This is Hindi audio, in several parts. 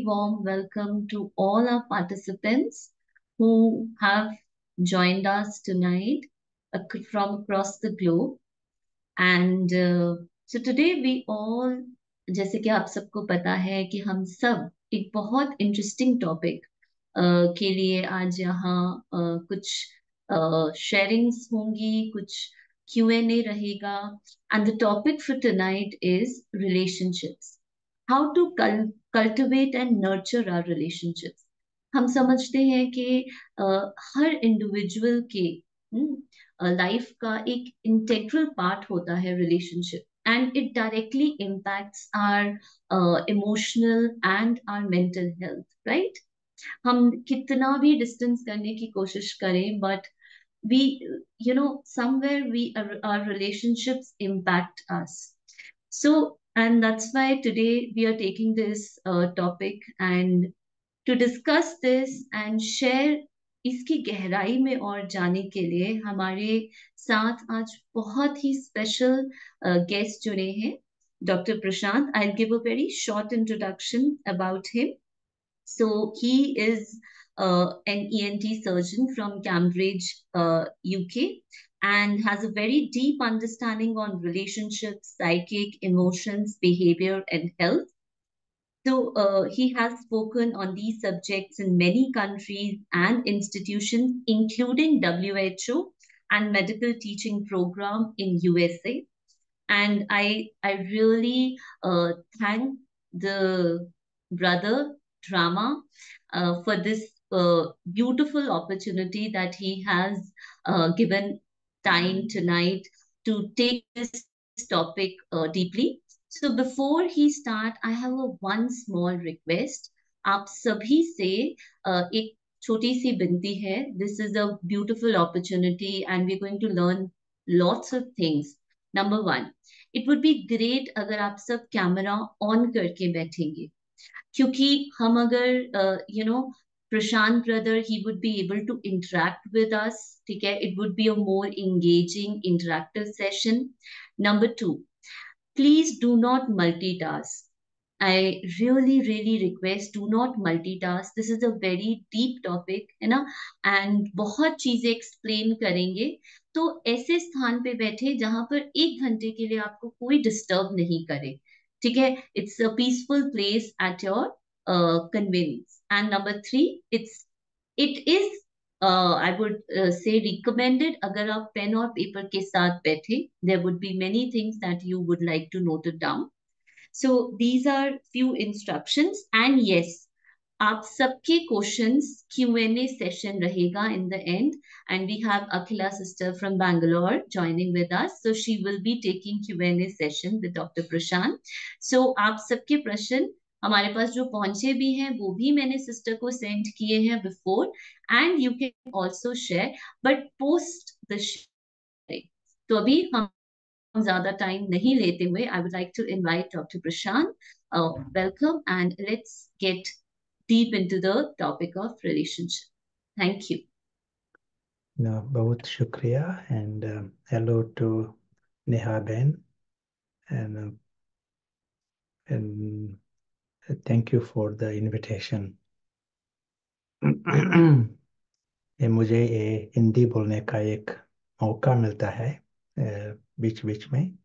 Warm welcome to all our participants who have joined us tonight from across the globe. And so today we all, जैसे कि आप सबको पता है कि हम सब एक बहुत इंटरेस्टिंग टॉपिक के लिए आज यहाँ कुछ शेयरिंग्स होंगी, कुछ Q&A रहेगा. And the topic for tonight is relationships. How to cultivate and nurture our relationships. हम समझते हैं कि हर इंडिविजुअल के लाइफ का एक इंटेग्रल पार्ट होता है relationship, and it directly impacts our emotional and our mental health, right. हम कितना भी डिस्टेंस करने की कोशिश करें, but we somewhere our relationships impact us. So, and that's why today we are taking this topic, and to discuss this and share इसकी गहराई में और जाने के लिए हमारे साथ आज बहुत ही स्पेशल गेस्ट जुड़े हैं. Doctor Prashant, I'll give a very short introduction about him. So he is an ENT surgeon from Cambridge, UK, and has a very deep understanding on relationships, psychic, emotions, behavior, and health. So he has spoken on these subjects in many countries and institutions, including WHO and medical teaching program in USA. And I really thank the brother drama for this beautiful opportunity that he has given time tonight to take this topic deeply. So before he start, I have a one small request. आप सभी से एक छोटी सी विनती है. This is a beautiful opportunity and we're going to learn lots of things. Number one, it would be great अगर आप सब कैमरा ऑन करके बैठेंगे, क्योंकि हम अगर प्रशांत brother, he would be able to interact with us. ठीक है, it would be a more engaging interactive session. Number two, please do not multitask. I really, really request, do not multitask. This is a very deep topic, है ना, and बहुत चीजें explain करेंगे. तो ऐसे स्थान पे बैठे जहां पर 1 घंटे के लिए आपको कोई डिस्टर्ब नहीं करे. ठीक है, it's a peaceful place at your convenience. And number three, it is I would say recommended अगर आप पेन और पेपर के साथ बैठे. There would be many things that you would like to note it down. So these are few instructions, and yes, आप सबके क्वेश्चंस Q&A सेशन रहेगा in the end, and we have Akhila sister from Bangalore joining with us, so she will be taking Q&A session with Dr. Prashant. So आप सबके प्रश्न हमारे पास जो पहुंचे भी हैं वो भी मैंने सिस्टर को सेंड किए हैं before, and you can also share, but post the sharing. तो अभी हम ज्यादा टाइम नहीं लेते हुए, I would like to invite Dr. Prashant. Welcome, and let's get deep into the topic of relationship. Thank you. No, बहुत शुक्रिया, and hello to Neha Ben, and thank you for the invitation. मुझे ये हिंदी बोलने का एक मौका मिलता है बीच बीच में.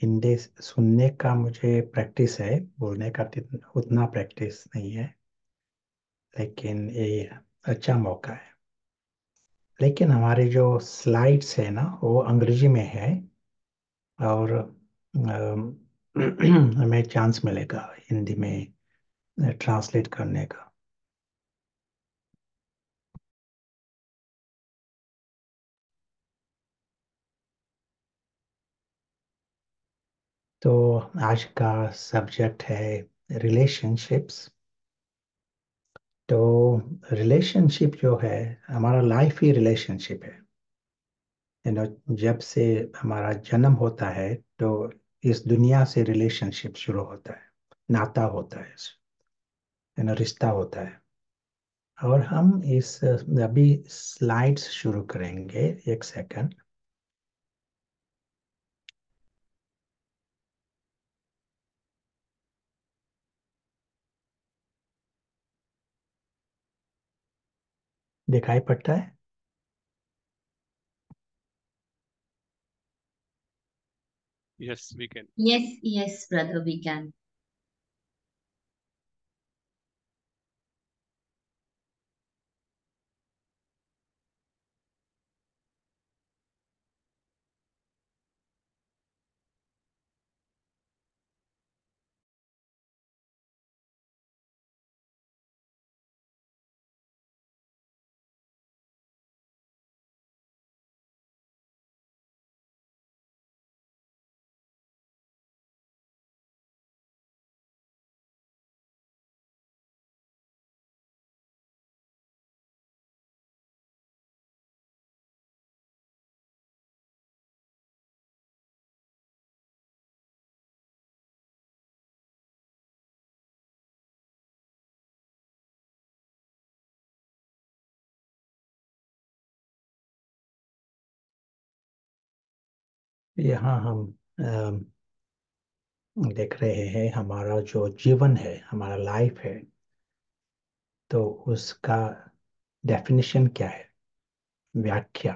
हिंदी सुनने का मुझे प्रैक्टिस है, बोलने का उतना प्रैक्टिस नहीं है, लेकिन ये अच्छा मौका है. लेकिन हमारे जो स्लाइड्स है ना, वो अंग्रेजी में है, और हमें चांस मिलेगा हिंदी में ट्रांसलेट करने का. तो आज का सब्जेक्ट है रिलेशनशिप्स. तो रिलेशनशिप जो है, हमारा लाइफ ही रिलेशनशिप है. जब से हमारा जन्म होता है तो इस दुनिया से रिलेशनशिप शुरू होता है, नाता होता है, रिश्ता होता है. और हम इस अभी स्लाइड्स शुरू करेंगे. एक सेकंड. दिखाई पड़ता है? Yes, we can. Yes, yes, brother, we can. यहाँ हम देख रहे हैं हमारा जो जीवन है, हमारा लाइफ है, तो उसका डेफिनेशन क्या है, व्याख्या।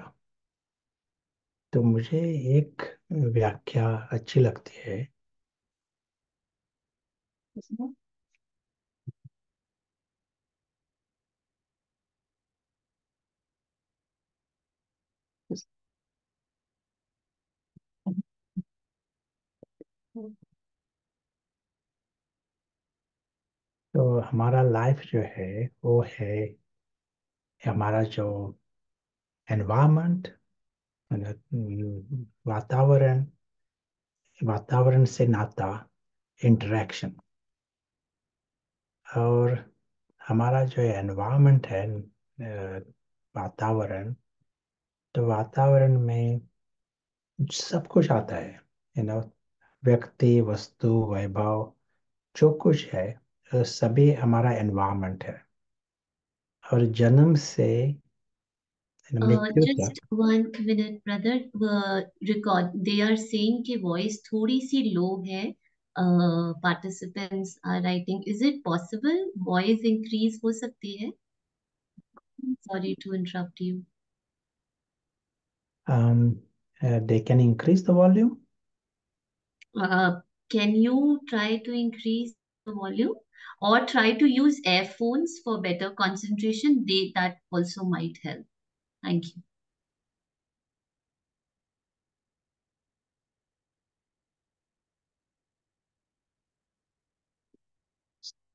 तो मुझे एक व्याख्या अच्छी लगती है। तो हमारा लाइफ जो है वो है हमारा जो एनवायरनमेंट, वातावरण, वातावरण से नाता, इंटरेक्शन। और हमारा जो एनवायरनमेंट है, वातावरण, तो वातावरण में सब कुछ आता है, व्यक्ति, वस्तु, वैभव, जो कुछ है, सभी हमारा एनवायरनमेंट है। और जन्म से मृत्यु Just तक। 1 minute, brother. Record. They are saying कि voice थोड़ी सी low है. Participants are writing. Is it possible voice increase हो सकती है? Sorry to interrupt you. They can increase the volume. Can you try to increase the volume or try to use earphones for better concentration? That also might help. Thank you.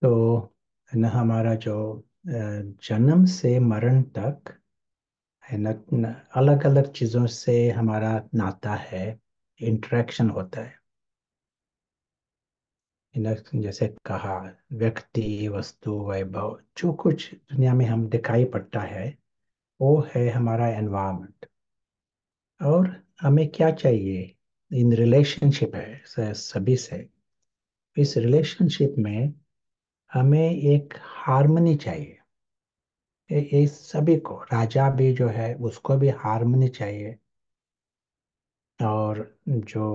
तो हमारा जो जन्म से मरण तक है ना, अलग अलग चीजों से हमारा नाता है, इंटरेक्शन होता है। जैसे कहा, व्यक्ति, वस्तु, वैभव, जो कुछ दुनिया में हम दिखाई पड़ता है वो है हमारा एनवायरनमेंट। और हमें क्या चाहिए, इन रिलेशनशिप है सभी से। इस रिलेशनशिप में हमें एक हार्मनी चाहिए। ये सभी को, राजा भी जो है उसको भी हार्मनी चाहिए, और जो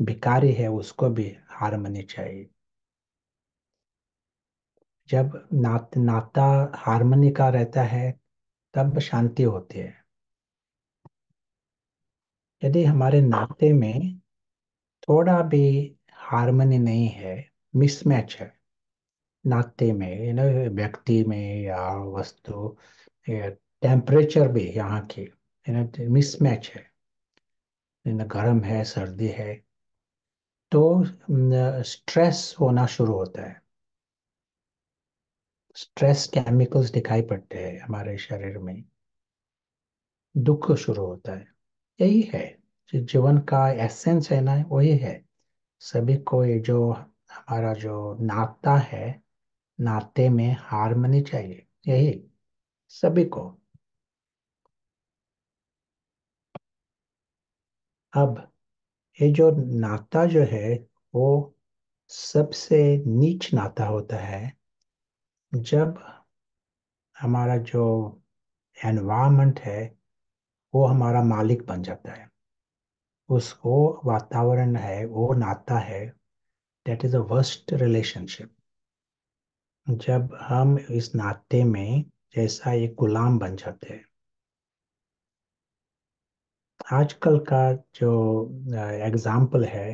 भिखारी है उसको भी हार्मनी चाहिए। जब नाता हार्मनी का रहता है तब शांति होती है। यदि हमारे नाते में थोड़ा भी हार्मनी नहीं है, मिसमैच है नाते में, व्यक्ति में या वस्तु, टेम्परेचर भी यहाँ की मिसमैच है, गर्म है, सर्दी है, तो स्ट्रेस होना शुरू होता है। स्ट्रेस केमिकल्स दिखाई पड़ते हैं हमारे शरीर में, दुख शुरू होता है। यही है जो जीवन का एसेंस है ना, वही है। सभी को ये जो हमारा जो नाता है, नाते में हार्मनी चाहिए, यही सभी को। अब ये जो नाता जो है वो सबसे नीच नाता होता है, जब हमारा जो एनवायरनमेंट है वो हमारा मालिक बन जाता है। उसको वातावरण है, वो नाता है, that is a worst relationship. जब हम इस नाते में जैसा एक गुलाम बन जाते हैं। आजकल का जो एग्जाम्पल है,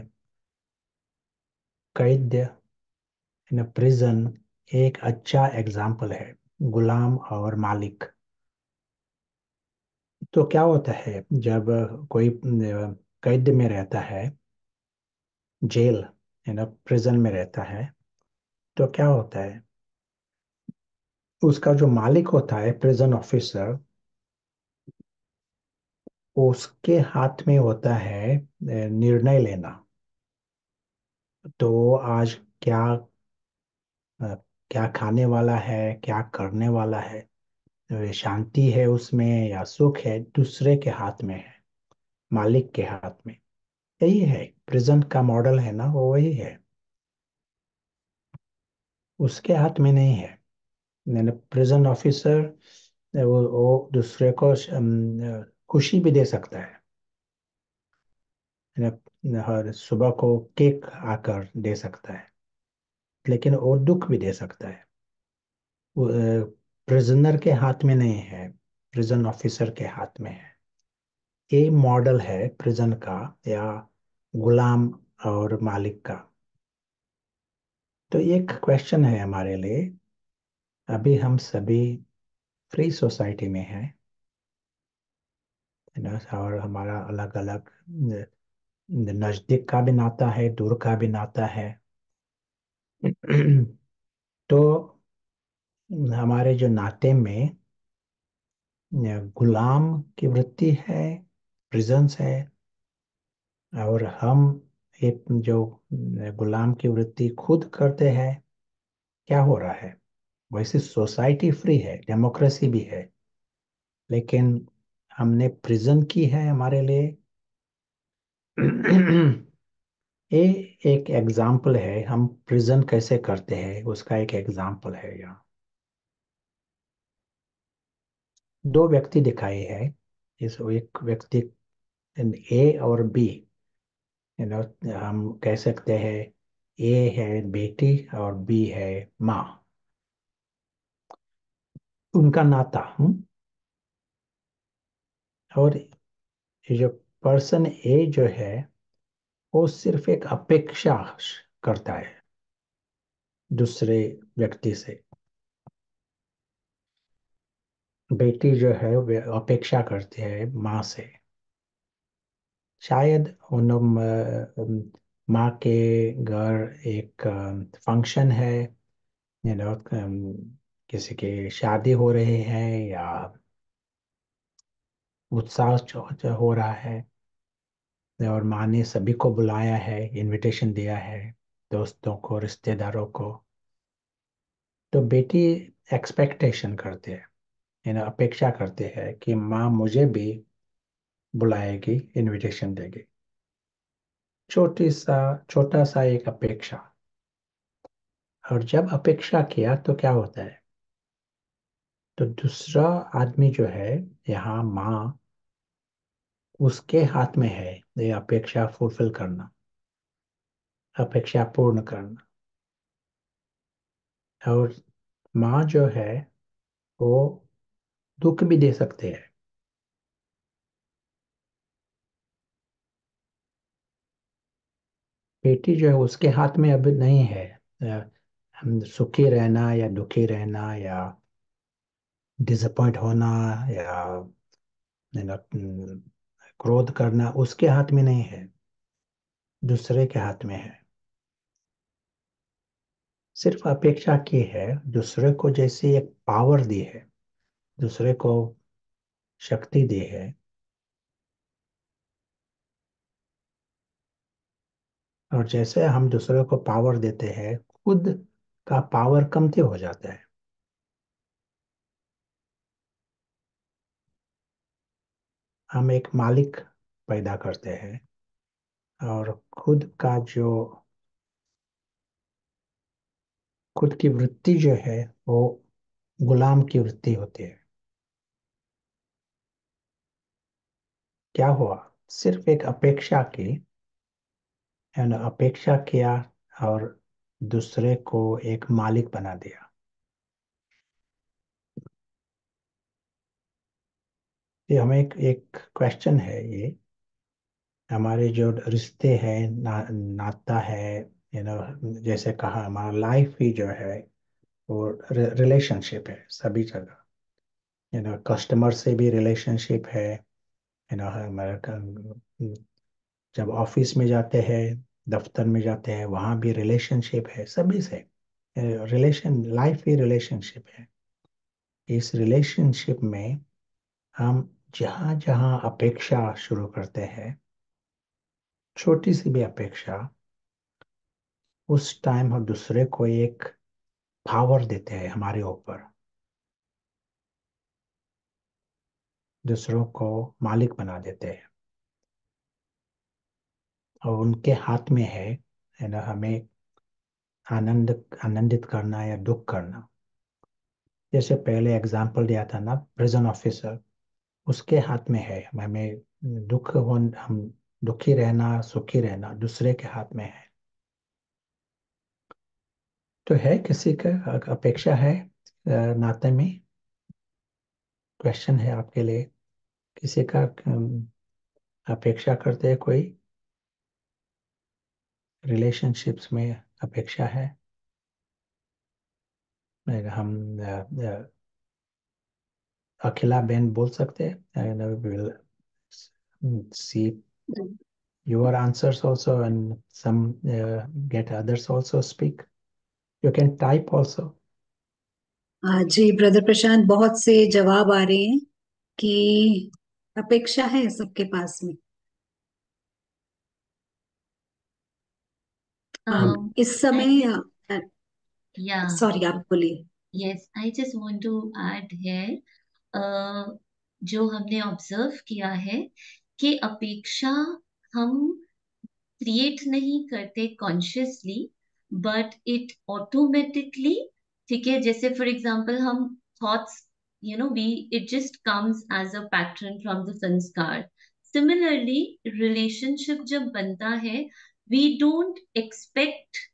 कैद इन प्रिजन, एक अच्छा एग्जाम्पल है, गुलाम और मालिक। तो क्या होता है जब कोई कैद में रहता है, जेल प्रिजन में रहता है, तो क्या होता है, उसका जो मालिक होता है, प्रिजन ऑफिसर, उसके हाथ में होता है निर्णय लेना। तो आज क्या अ, क्या खाने वाला है, क्या करने वाला है, शांति है उसमें या सुख है, दूसरे के हाथ में है, मालिक के हाथ में। यही है प्रिजन का मॉडल है ना, वो वही है, उसके हाथ में नहीं है। प्रिजन ऑफिसर वो दूसरे को खुशी भी दे सकता है, हर सुबह को केक आकर दे सकता है, लेकिन वो दुख भी दे सकता है। प्रिजनर के हाथ में नहीं है, प्रिजन ऑफिसर के हाथ में है। ये मॉडल है प्रिजन का या गुलाम और मालिक का। तो एक क्वेश्चन है हमारे लिए, अभी हम सभी फ्री सोसाइटी में हैं, है ना, और हमारा अलग अलग नजदीक का भी नाता है, दूर का भी नाता है। तो हमारे जो नाते में गुलाम की वृत्ति है, प्रिजन्स है, और हम एक जो गुलाम की वृत्ति खुद करते हैं, क्या हो रहा है। वैसे सोसाइटी फ्री है, डेमोक्रेसी भी है, लेकिन हमने प्रिजन की है हमारे लिए। ये एक एग्जाम्पल है, हम प्रिजन कैसे करते हैं उसका एक एग्जाम्पल है यहाँ। दो व्यक्ति दिखाए हैं, इस एक व्यक्ति ए और बी, हम कह सकते हैं ए है बेटी और बी है माँ, उनका नाता। और ये जो पर्सन ए जो है, वो सिर्फ एक अपेक्षा करता है दूसरे व्यक्ति से। बेटी जो है वे अपेक्षा करती है माँ से। शायद उन माँ के घर एक फंक्शन है, यू नो किसी की शादी हो रही है या उत्साह हो रहा है, और माँ ने सभी को बुलाया है, इनविटेशन दिया है, दोस्तों को, रिश्तेदारों को। तो बेटी एक्सपेक्टेशन करते हैं, अपेक्षा करते हैं कि माँ मुझे भी बुलाएगी, इनविटेशन देगी। छोटा सा एक अपेक्षा। और जब अपेक्षा किया तो क्या होता है, तो दूसरा आदमी जो है, यहाँ माँ, उसके हाथ में है ये अपेक्षा फुलफिल करना, अपेक्षा पूर्ण करना। और माँ जो है वो दुख भी दे सकते हैं। बेटी जो है उसके हाथ में अब नहीं है, हम सुखी रहना या दुखी रहना या डिसअपॉइंट होना या क्रोध करना, उसके हाथ में नहीं है, दूसरे के हाथ में है। सिर्फ अपेक्षा की है, दूसरे को जैसे एक पावर दी है, दूसरे को शक्ति दी है। और जैसे हम दूसरे को पावर देते हैं, खुद का पावर कमती हो जाता है। हम एक मालिक पैदा करते हैं, और खुद की वृत्ति जो है वो गुलाम की वृत्ति होती है। क्या हुआ, सिर्फ एक अपेक्षा की, अपेक्षा किया, और दूसरे को एक मालिक बना दिया। ये हमें एक क्वेश्चन है ये, हमारे जो रिश्ते हैं, नाता है, जैसे कहा हमारा लाइफ ही जो है वो रिलेशनशिप है सभी जगह। कस्टमर से भी रिलेशनशिप है, हमारा जब ऑफिस में जाते हैं, दफ्तर में जाते हैं, वहाँ भी रिलेशनशिप है सभी से। रिलेशन, लाइफ ही रिलेशनशिप है। इस रिलेशनशिप में हम जहाँ जहाँ अपेक्षा शुरू करते हैं, छोटी सी भी अपेक्षा, उस टाइम हम दूसरे को एक पावर देते हैं हमारे ऊपर, दूसरों को मालिक बना देते हैं, और उनके हाथ में है ना, हमें आनंदित करना या दुख करना। जैसे पहले एग्जाम्पल दिया था ना, प्रिजन ऑफिसर, उसके हाथ में है, हमें हम दुखी रहना, सुखी रहना दूसरे के हाथ में है। तो है किसी का अपेक्षा है नाते में? क्वेश्चन है आपके लिए, किसी का अपेक्षा करते हैं कोई? रिलेशनशिप्स में अपेक्षा है? हम अखिला बहन बोल सकते हैं? Will see your answers also, and some get others also speak. You can type also. जी ब्रदर प्रशांत, बहुत से जवाब आ रहे हैं कि अपेक्षा है सबके पास में। इस समय Yeah, सॉरी, आप बोलिए। yes, I just want to add here, जो हमने ऑब्जर्व किया है कि अपेक्षा हम क्रिएट नहीं करते कॉन्शियसली, बट इट ऑटोमेटिकली, ठीक है, जैसे फॉर एग्जांपल हम thoughts, we it just comes as a pattern from the sanskar. Similarly relationship जब बनता है, we don't expect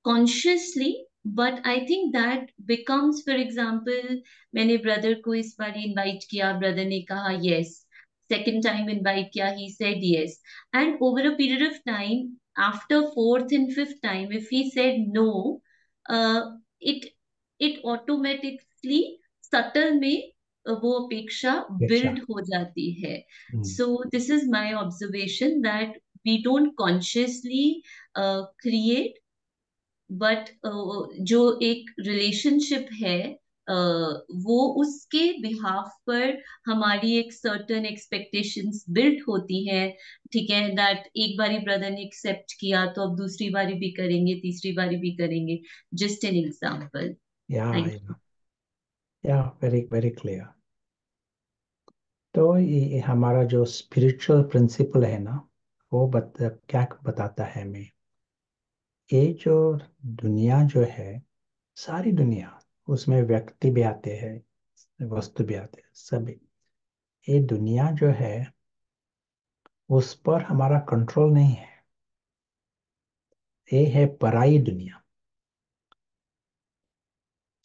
consciously, but I think that becomes, for example मैंने ब्रदर को इस बार इनवाइट किया, ब्रदर ने कहा यस, सेकेंड टाइम इनवाइट किया, he said yes, and over a period of time, after fourth and fifth time, if he said no, uh, it it automatically subtle में वो अपेक्षा अपेक्षा। build हो जाती है। हम्म, So this is my observation that we don't consciously create, but जो एक रिलेशनशिप है, वो उसके बिहाफ पर हमारी एक सर्टन एक्सपेक्टेशंस बिल्ड होती है, ठीक है, दैट एक बारी ब्रदर ने एक्सेप्ट किया तो अब दूसरी बारी भी करेंगे, तीसरी बारी भी करेंगे। Just an example. yeah, thank yeah, yeah, very very clear. तो ये हमारा जो स्पिरिचुअल प्रिंसिपल है ना, वो क्या बताता है हमें? ये जो दुनिया जो है, सारी दुनिया, उसमें व्यक्ति भी आते हैं, वस्तु भी आते हैं, सभी, ये दुनिया जो है उस पर हमारा कंट्रोल नहीं है। ये है पराई दुनिया।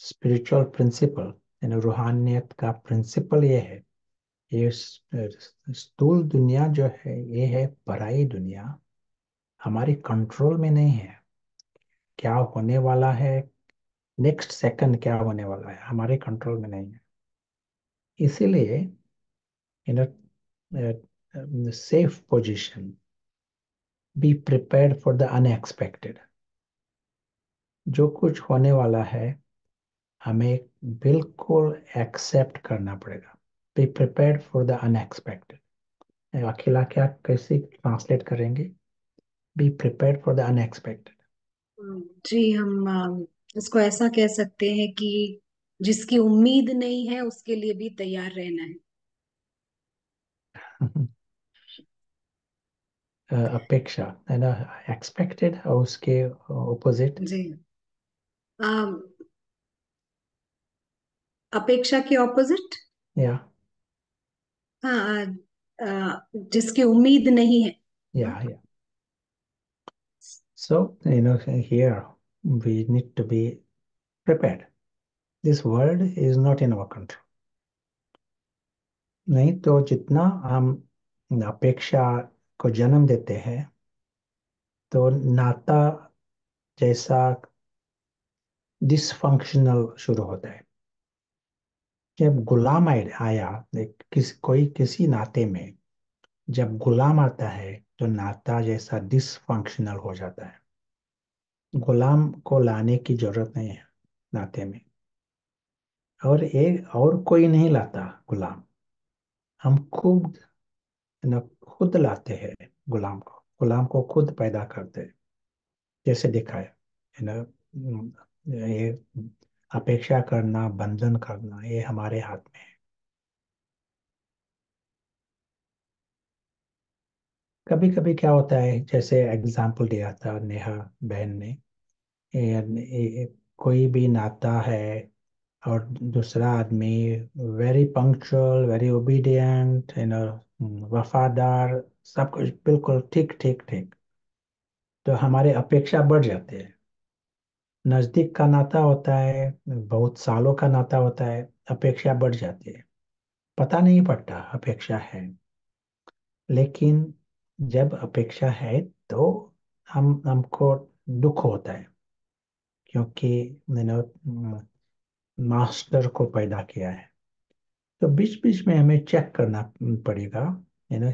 स्पिरिचुअल प्रिंसिपल, यानी रूहानियत का प्रिंसिपल ये है, ये स्थूल दुनिया जो है ये है पराई दुनिया, हमारी कंट्रोल में नहीं है। क्या होने वाला है, नेक्स्ट सेकंड क्या होने वाला है, हमारे कंट्रोल में नहीं है। इसीलिए in safe position, B prepared for the unexpected. जो कुछ होने वाला है हमें बिल्कुल एक्सेप्ट करना पड़ेगा। Be prepared for the unexpected. Akhila क्या कैसे ट्रांसलेट करेंगे be prepared for the unexpected? जी, हम इसको ऐसा कह सकते हैं कि जिसकी उम्मीद नहीं है उसके लिए भी तैयार रहना है। अपेक्षा है ना, एक्सपेक्टेड, और उसके ऑपोजिट? जी, अम, अपेक्षा के ऑपोजिट। या हाँ, जिसकी उम्मीद नहीं है। या So, here we need to be prepared. This world is not in our control. नहीं तो जितना हम अपेक्षा को जन्म देते हैं तो नाता जैसा डिसफंक्शनल शुरू होता है। जब गुलाम आया, कोई किसी नाते में जब गुलाम आता है तो नाता जैसा डिसफंक्शनल हो जाता है। गुलाम को लाने की जरूरत नहीं है नाते में, और एक और कोई नहीं लाता गुलाम। हम खुद न खुद लाते हैं गुलाम को खुद पैदा करते हैं। जैसे दिखाया है ना, ये अपेक्षा करना, बंधन करना, ये हमारे हाथ में है। कभी कभी क्या होता है, जैसे एग्जाम्पल दिया था नेहा बहन ने, कोई भी नाता है और दूसरा आदमी वेरी पंक्चुअल, वेरी ओबीडियंट, वफादार, सब कुछ बिल्कुल ठीक ठीक ठीक, तो हमारे अपेक्षा बढ़ जाते हैं। नजदीक का नाता होता है, बहुत सालों का नाता होता है, अपेक्षा बढ़ जाती है, पता नहीं पड़ता अपेक्षा है। लेकिन जब अपेक्षा है तो हमको दुख होता है, क्योंकि मास्टर को पैदा किया है। तो बीच बीच में हमें चेक करना पड़ेगा, यू नो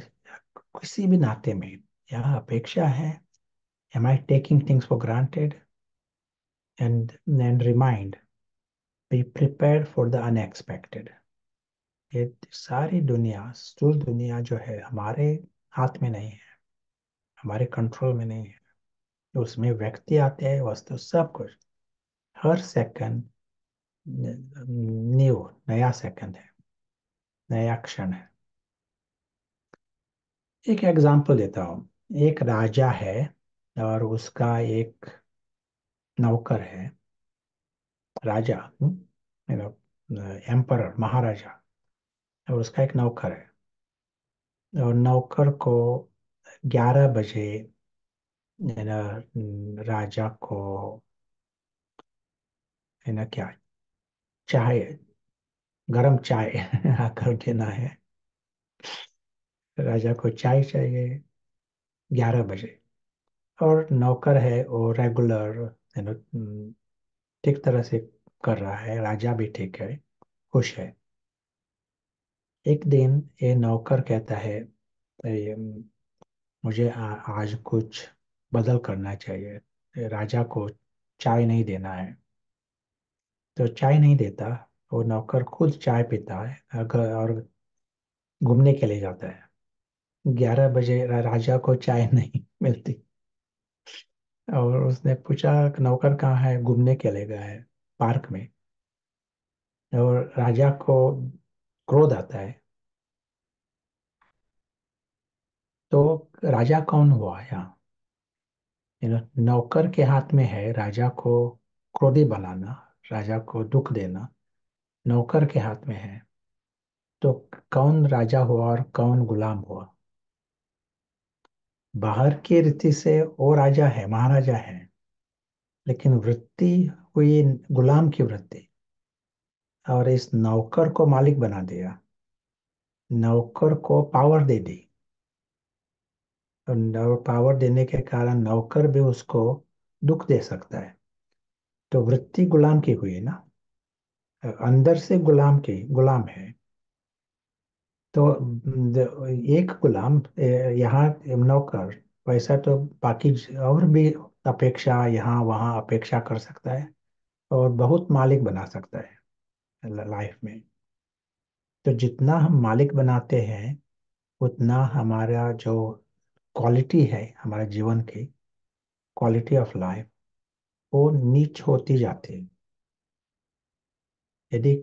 किसी भी नाते में यहाँ अपेक्षा है, am I taking things for granted, and remind, be prepared for the unexpected। ये सारी दुनिया, स्थूल दुनिया जो है, हमारे हाथ में नहीं है, हमारे कंट्रोल में नहीं है। उसमें व्यक्ति आते हैं, वस्तु, सब कुछ, हर सेकंड न्यू, नया सेकंड है, नया क्षण है। एक एग्जांपल देता हूँ। एक राजा है और उसका एक नौकर है। राजा, एम्परर, महाराजा, और उसका एक नौकर है। और नौकर को 11 बजे, है ना, राजा को, है ना, क्या, चाय, गरम चाय आकर देना है। राजा को चाय चाहिए 11 बजे। और नौकर है वो रेगुलर, है ना, ठीक तरह से कर रहा है, राजा भी ठीक है, खुश है। एक दिन ये नौकर कहता है, ये, मुझे आज कुछ बदल करना चाहिए, राजा को चाय नहीं देना है। तो चाय नहीं देता, वो नौकर खुद चाय पीता है, और घूमने के लिए जाता है। 11 बजे राजा को चाय नहीं मिलती, और उसने पूछा नौकर कहाँ है, घूमने के लिए गया है पार्क में। और राजा को क्रोध आता है। तो राजा कौन हुआ यहाँ? नौकर के हाथ में है राजा को क्रोधी बनाना, राजा को दुख देना, नौकर के हाथ में है। तो कौन राजा हुआ और कौन गुलाम हुआ? बाहर की रीति से वो राजा है, महाराजा है, लेकिन वृत्ति हुई गुलाम की वृत्ति। और इस नौकर को मालिक बना दिया, नौकर को पावर दे दी। और पावर देने के कारण नौकर भी उसको दुख दे सकता है। तो वृत्ति गुलाम की हुई ना, अंदर से गुलाम है। तो एक गुलाम, यहाँ नौकर, वैसा तो बाकी और भी अपेक्षा यहाँ वहाँ अपेक्षा कर सकता है, और बहुत मालिक बना सकता है लाइफ में। तो जितना हम मालिक बनाते हैं, उतना हमारा जो क्वालिटी है, हमारे जीवन की क्वालिटी ऑफ लाइफ, वो नीच होती जाती है। यदि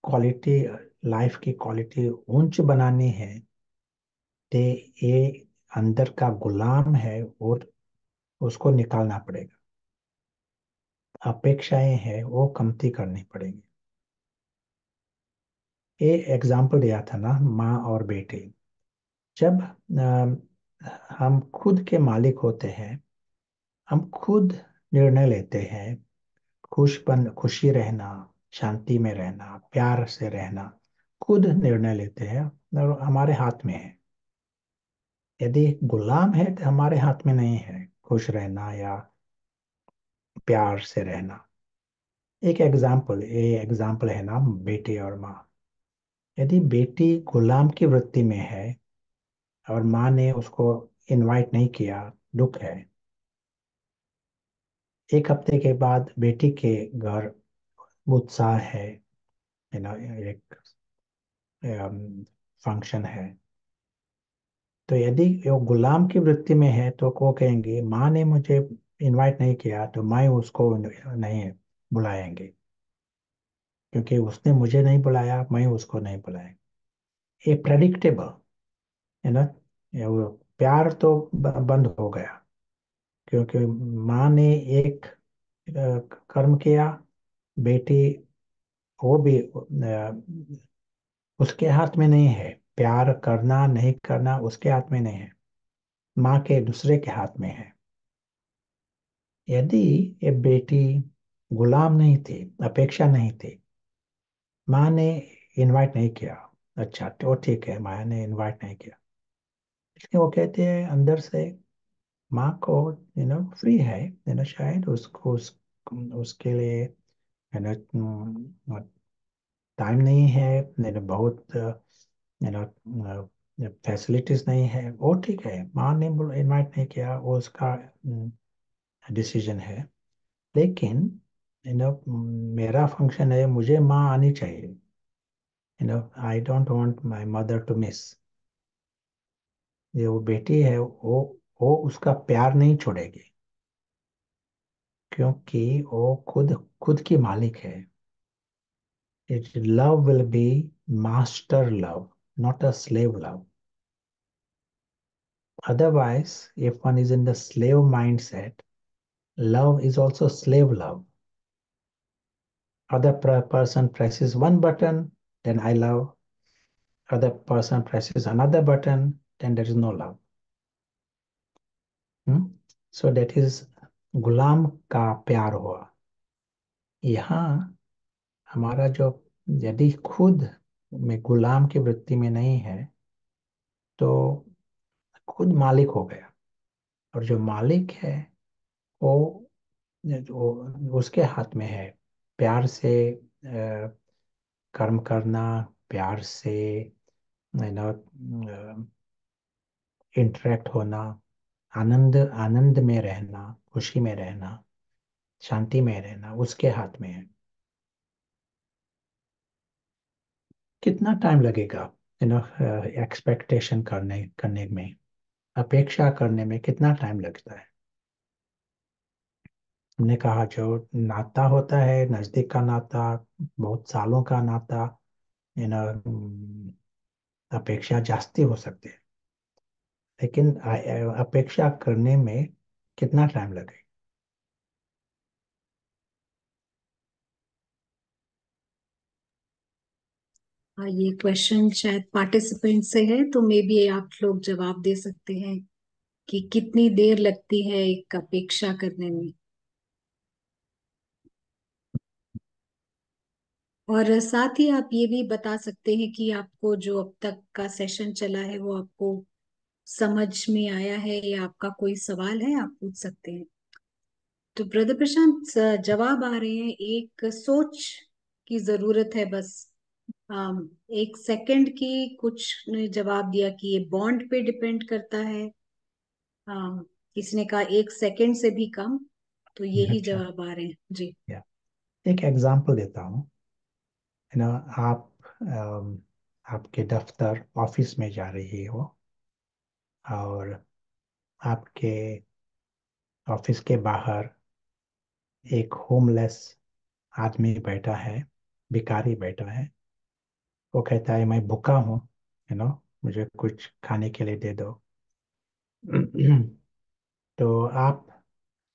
क्वालिटी, लाइफ की क्वालिटी ऊंच बनानी है, तो ये अंदर का गुलाम है और उसको निकालना पड़ेगा। अपेक्षाएं हैं वो कमती करनी पड़ेगी। ये एग्जाम्पल दिया था ना, माँ और बेटे। जब हम खुद के मालिक होते हैं, हम खुद निर्णय लेते हैं, खुशी रहना, शांति में रहना, प्यार से रहना, खुद निर्णय लेते हैं और हमारे हाथ में है। यदि गुलाम है तो हमारे हाथ में नहीं है खुश रहना या प्यार से रहना। ये एग्जाम्पल है ना, बेटी और माँ। यदि बेटी गुलाम की वृत्ति में है और माँ ने उसको इनवाइट नहीं किया, दुख है। एक हफ्ते के बाद बेटी के घर उत्साह है, एक फंक्शन है। तो यदि वो गुलाम की वृत्ति में है तो वो कहेंगे माँ ने मुझे इनवाइट नहीं किया तो मैं उसको नहीं बुलाएंगे, क्योंकि उसने मुझे नहीं बुलाया, मैं उसको नहीं बुलाएंगे। ये प्रेडिक्टेबल है ना। ये वो प्यार तो बंद हो गया, क्योंकि माँ ने एक कर्म किया, बेटी वो भी उसके हाथ में नहीं है। प्यार करना नहीं करना उसके हाथ में नहीं है, माँ के दूसरे के हाथ में है। यदि ये बेटी गुलाम नहीं थी, अपेक्षा नहीं थी, माँ ने इनवाइट नहीं किया, अच्छा तो ठीक है, माँ ने इनवाइट नहीं किया, इसलिए वो कहते हैं अंदर से माँ को फ्री है, शायद उसको उसके लिए टाइम नहीं है, बहुत फैसिलिटीज नहीं है, वो ठीक है, माँ ने इनवाइट नहीं किया, वो उसका डिसीजन है। लेकिन मेरा फंक्शन है, मुझे माँ आनी चाहिए। I don't want my mother to miss. ये वो बेटी है, वो उसका प्यार नहीं छोड़ेगी, क्योंकि वो खुद खुद की मालिक है। It love will be master love, not a slave love. Otherwise, if one is in the slave mindset, love is also slave love. Other person presses one button, then I love. Other person presses another button, then there is no love. Hmm? So that is गुलाम का प्यार हुआ। यहाँ हमारा जो, यदि खुद में गुलाम की वृत्ति में नहीं है तो खुद मालिक हो गया। और जो मालिक है वो उसके हाथ में है प्यार से कर्म करना, प्यार से इंटरेक्ट होना, आनंद आनंद में रहना, खुशी में रहना, शांति में रहना उसके हाथ में है। कितना टाइम लगेगा एक्सपेक्टेशन करने करने में, अपेक्षा करने में कितना टाइम लगता है? हमने कहा जो नाता होता है, नजदीक का नाता, बहुत सालों का नाता, अपेक्षा जास्ती हो सकती है, लेकिन अपेक्षा करने में कितना टाइम लगे? हाँ, ये क्वेश्चन शायद पार्टिसिपेंट से है, तो मे बी आप लोग जवाब दे सकते हैं कि कितनी देर लगती है एक अपेक्षा करने में। और साथ ही आप ये भी बता सकते हैं कि आपको जो अब तक का सेशन चला है वो आपको समझ में आया है, या आपका कोई सवाल है आप पूछ सकते हैं। तो ब्रदर प्रशांत, जवाब आ रहे हैं। एक सोच की जरूरत है बस। एक सेकंड की कुछ ने जवाब दिया कि ये बॉन्ड पे डिपेंड करता है। किसी ने कहा 1 सेकंड से भी कम। तो यही अच्छा, जवाब आ रहे हैं जी। या एक एग्जांपल देता हूँ। आप आपके दफ्तर ऑफिस में जा रही हो और आपके ऑफिस के बाहर एक होमलेस आदमी बैठा है, भिखारी बैठा है। वो कहता है मैं भूखा हूँ, मुझे कुछ खाने के लिए दे दो। तो आप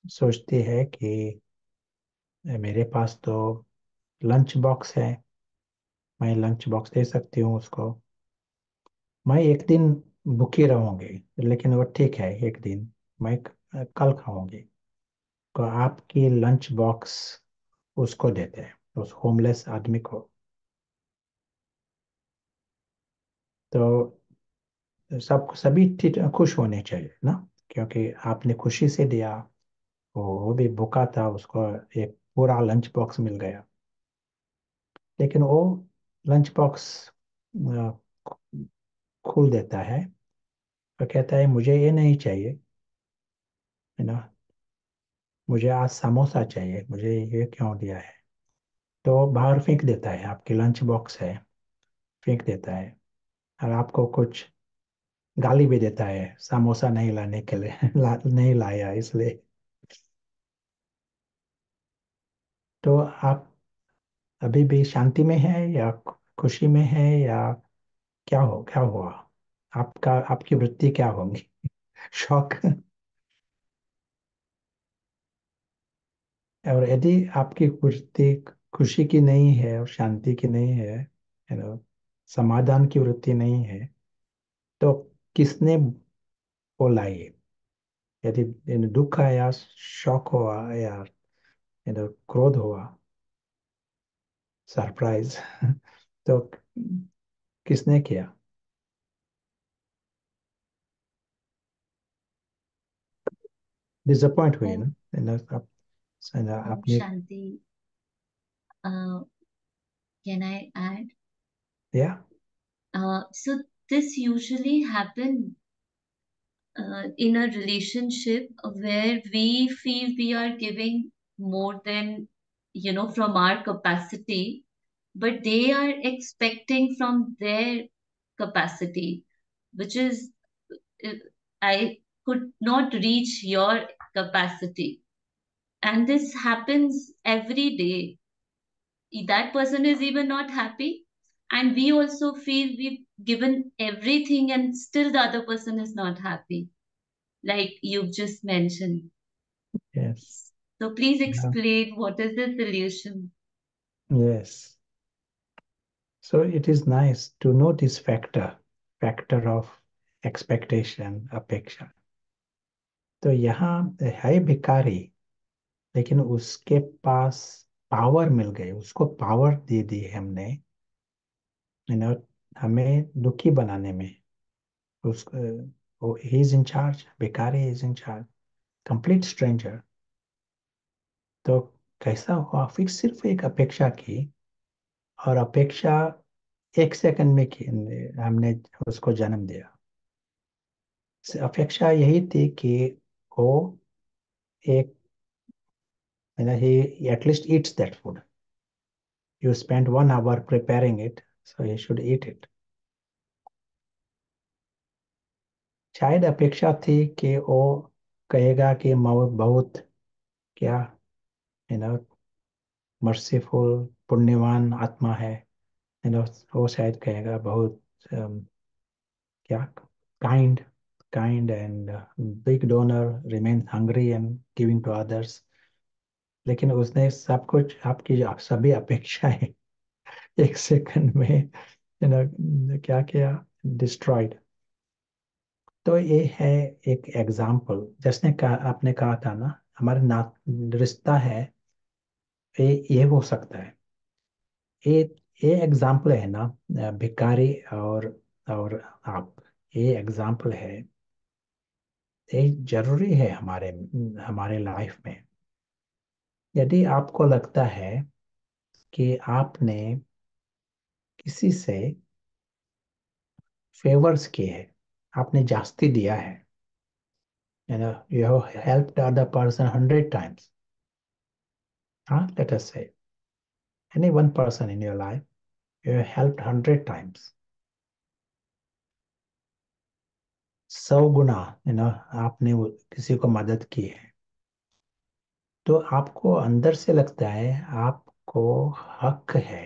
सोचते हैं कि मेरे पास तो लंच बॉक्स है, मैं लंच बॉक्स दे सकती हूँ उसको। मैं एक दिन भूखी रहूंगी, लेकिन वो ठीक है, एक दिन मैं कल खाऊंगी। तो आपकी लंच बॉक्स उसको देते हैं, उस होमलेस आदमी को। तो सभी खुश होने चाहिए ना, क्योंकि आपने खुशी से दिया। वो भी भूखा था, उसको एक पूरा लंच बॉक्स मिल गया, लेकिन वो लंच बॉक्स खोल देता है और कहता है मुझे ये नहीं चाहिए, है ना, मुझे आज समोसा चाहिए, मुझे ये क्यों दिया है। तो बाहर फेंक देता है, आपकी लंच बॉक्स है, फेंक देता है। और आपको कुछ गाली भी देता है, समोसा नहीं लाने के लिए नहीं लाया इसलिए। तो आप अभी भी शांति में है या खुशी में है, या क्या हुआ, आपकी वृत्ति क्या होगी? शौक। और यदि आपकी वृत्ति खुशी की नहीं है और शांति की नहीं है, समाधान की वृत्ति नहीं है, तो किसने बोला ये? यदि दुख आया, शौक हुआ, या क्रोध हुआ, सरप्राइज तो किसने किया? डिसअपॉइंट हुए Oh, ना, आप आपने। Shanti, uh, can I add? या So this usually happen in a relationship where we feel we are giving more than, from our capacity, but they are expecting from their capacity, which is, uh, I could not reach your capacity. And this happens every day. That person is even not happy, and we also feel we've given everything and still the other person is not happy, like you've just mentioned. Yes, So please explain what is the solution. Yes. So it is nice to know this factor of expectation, अपेक्षा। तो यहाँ है भिखारी, लेकिन उसके पास पावर मिल गई, उसको पावर दे दी हमने, हमें दुखी बनाने में। उसको ही इज इन चार्ज, भिखारी is in charge, complete stranger. तो कैसा हुआ, फिर सिर्फ एक अपेक्षा की, और अपेक्षा एक सेकंड में की, हमने उसको जन्म दिया। अपेक्षा यही थी कि वो एक, he at least eats that food. You spent 1 hour preparing it, so he should eat it. शायद अपेक्षा थी कि वो कहेगा कि बहुत क्या, यू नो मर्सीफुल, पुण्यवान आत्मा है, वो शायद कहेगा बहुत, क्या, kind kind and big donor, remain hungry and giving to others. लेकिन उसने सब कुछ, आपकी सभी अपेक्षाएं एक सेकंड में, क्या किया, डिस्ट्रॉयड। तो ये है एक एग्जाम्पल, जिसने कहा, आपने कहा था ना, हमारे ना रिश्ता है, ये हो सकता है। ये ये एग्जाम्पल है ना, भिखारी और आप, ये एग्जाम्पल है। ये जरूरी है हमारे हमारे लाइफ में। यदि आपको लगता है कि आपने किसी से फेवर्स किए हैं, आपने जास्ती दिया है, you have helped the other person 100 times, let us say any one person in your life, you have helped 100 times, 100 गुना, आपने किसी को मदद की है। तो आपको अंदर से लगता है आपको हक है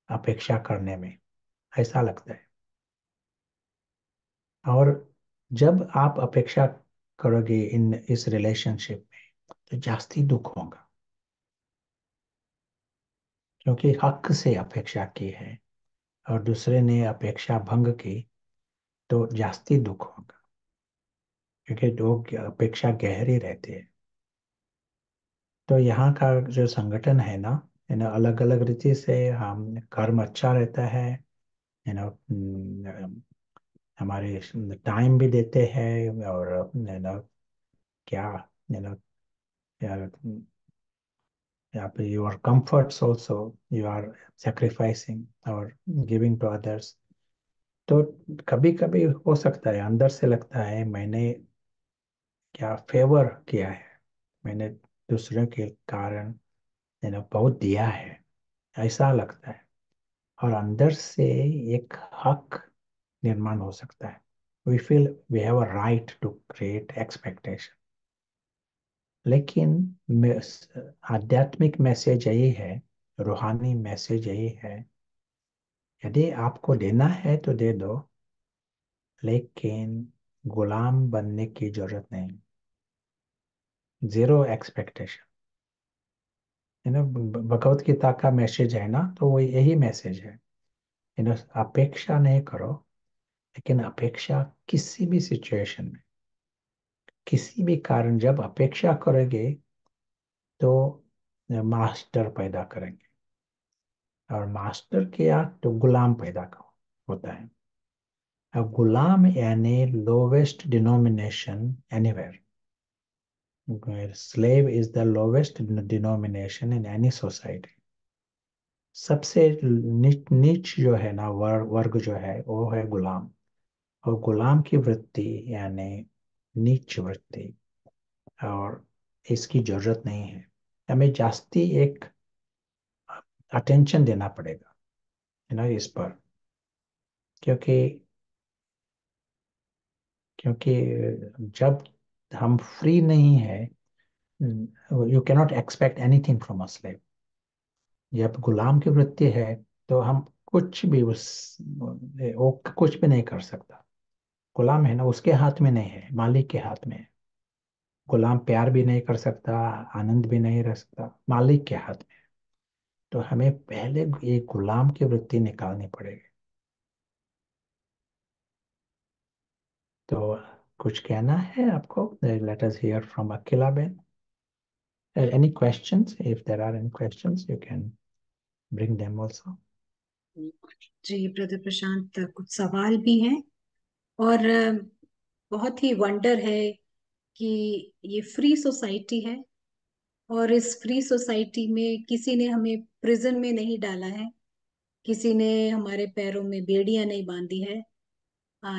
अपेक्षा करने में, ऐसा लगता है। और जब आप अपेक्षा करोगे इस रिलेशनशिप में, तो जास्ती दुख होगा, क्योंकि हक से अपेक्षा की है और दूसरे ने अपेक्षा भंग की, तो जास्ती दुख होगा, क्योंकि दो अपेक्षा गहरी रहती है। तो यहाँ का जो संगठन है ना, अलग अलग रीति से हम कर्म अच्छा रहता है, हमारे टाइम भी देते हैं, और क्या यार, यहाँ पे your comforts also you are sacrificing और गिविंग टू अदर्स। तो कभी कभी हो सकता है अंदर से लगता है मैंने क्या फेवर किया है, मैंने दूसरों के कारण बहुत दिया है, ऐसा लगता है। और अंदर से एक हक निर्माण हो सकता है। We feel we have a right to create expectation. लेकिन आध्यात्मिक मैसेज यही है, रूहानी मैसेज यही है, यदि आपको देना है तो दे दो, लेकिन गुलाम बनने की जरूरत नहीं। Zero expectation. भगवत गीता का मैसेज है ना, तो वो यही मैसेज है। अपेक्षा नहीं करो, लेकिन अपेक्षा किसी भी सिचुएशन में, किसी भी कारण, जब अपेक्षा करोगे तो मास्टर पैदा करेंगे, और मास्टर किया तो गुलाम होता है। अब गुलाम यानी lowest denomination anywhere. Slave is the lowest denomination in any society. सबसे नीच जो है ना, वर्ग जो है वो है गुलाम। और गुलाम की वृत्ति यानी नीच वृत्ति, और इसकी जरूरत नहीं है। हमें जास्ती एक अटेंशन देना पड़ेगा इस पर, क्योंकि क्योंकि जब हम फ्री नहीं है, you cannot expect anything from a slave. जब गुलाम की वृत्ति है तो हम कुछ भी वो कुछ भी नहीं कर सकता। गुलाम है ना, उसके हाथ में नहीं है, मालिक के हाथ में है। गुलाम प्यार भी नहीं कर सकता, आनंद भी नहीं रख सकता, मालिक के हाथ में है। तो हमें पहले ये गुलाम की वृत्ति निकालनी पड़ेगी। तो कुछ कहना है आपको? लेट अस हियर फ्रॉम अकेला Ben. Any questions? If there are any questions, you can bring them also. जी ब्रदर प्रशांत, कुछ सवाल भी हैं। और बहुत ही वंडर है कि ये फ्री सोसाइटी है, और इस फ्री सोसाइटी में किसी ने हमें प्रिजन में नहीं डाला है, किसी ने हमारे पैरों में बेड़ियां नहीं बांधी है।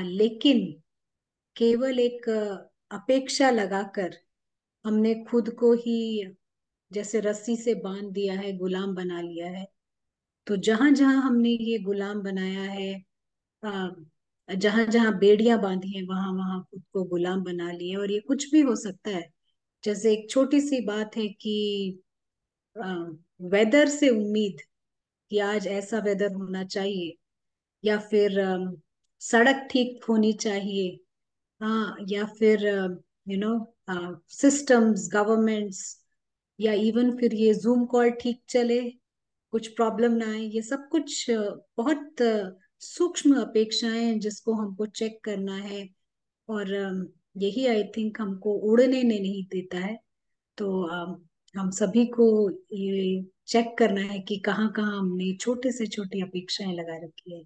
लेकिन केवल एक अपेक्षा लगाकर हमने खुद को ही जैसे रस्सी से बांध दिया है, गुलाम बना लिया है। तो जहां जहां हमने ये गुलाम बनाया है, जहां जहां बेड़ियां बांधी हैं, वहां वहां खुद को गुलाम बना लिए। और ये कुछ भी हो सकता है। जैसे एक छोटी सी बात है कि वेदर से उम्मीद कि आज ऐसा वेदर होना चाहिए, या फिर सड़क ठीक होनी चाहिए, हाँ, या फिर यू नो सिस्टम्स, गवर्नमेंट्स, या इवन फिर ये जूम कॉल ठीक चले, कुछ प्रॉब्लम ना आए। ये सब कुछ बहुत सूक्ष्म अपेक्षाएं हैं जिसको हमको चेक करना है। और यही आई थिंक हमको उड़ने नहीं देता है। तो हम सभी को ये चेक करना है कि कहाँ कहाँ हमने छोटे से छोटी अपेक्षाएं लगा रखी है।